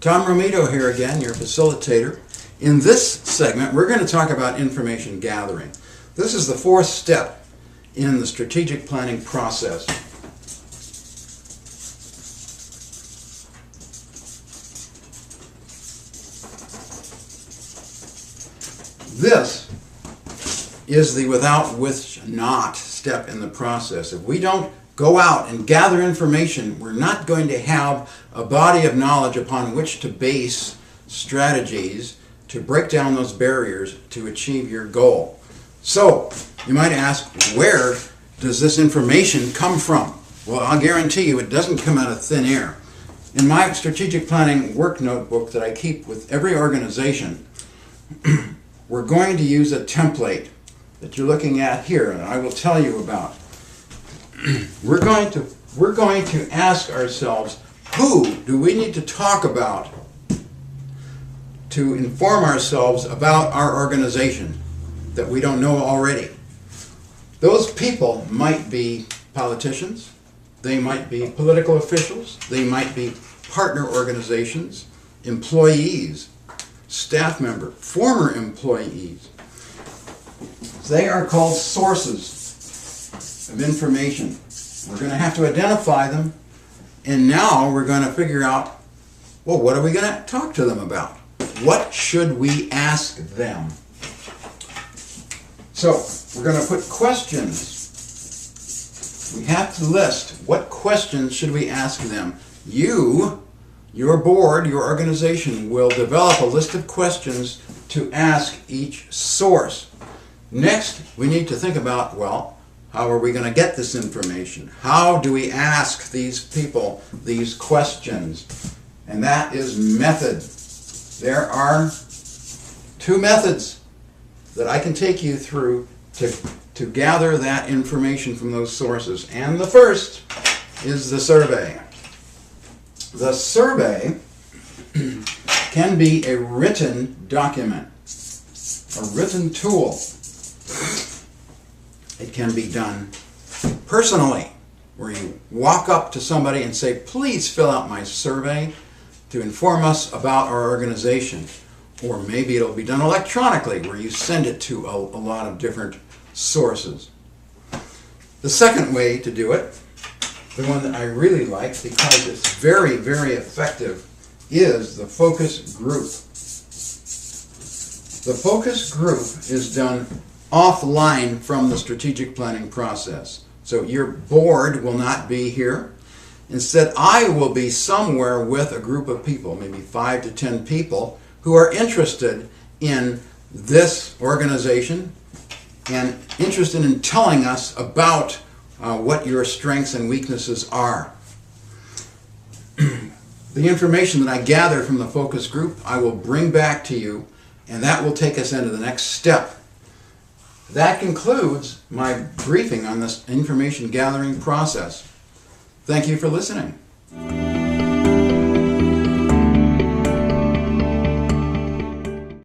Tom Romito here again, your facilitator. In this segment, we're going to talk about information gathering. This is the fourth step in the strategic planning process. This is the without which not step in the process. If we don't go out and gather information, we're not going to have a body of knowledge upon which to base strategies to break down those barriers to achieve your goal. So, you might ask, where does this information come from? Well, I'll guarantee you it doesn't come out of thin air. In my strategic planning work notebook that I keep with every organization, we're going to use a template that you're looking at here, and I will tell you about. We're going to ask ourselves, who do we need to talk about to inform ourselves about our organization that we don't know already? Those people might be politicians, they might be political officials, they might be partner organizations, employees, staff member, former employees. They are called sources of information. We're going to have to identify them, and now we're going to figure out, well, what are we going to talk to them about? What should we ask them? So, we're going to put questions. We have to list what questions should we ask them. You, your board, your organization will develop a list of questions to ask each source. Next, we need to think about, well, how are we going to get this information? How do we ask these people these questions? And that is method. There are two methods that I can take you through to gather that information from those sources. And the first is the survey. The survey can be a written document, a written tool. It can be done personally, where you walk up to somebody and say, please fill out my survey to inform us about our organization. Or maybe it'll be done electronically, where you send it to a lot of different sources. The second way to do it, the one that I really like because it's very, very effective, is the focus group. The focus group is done offline from the strategic planning process. So your board will not be here. Instead, I will be somewhere with a group of people, maybe 5 to 10 people, who are interested in this organization and interested in telling us about what your strengths and weaknesses are. The information that I gather from the focus group, I will bring back to you, and that will take us into the next step. That concludes my briefing on this information gathering process. Thank you for listening.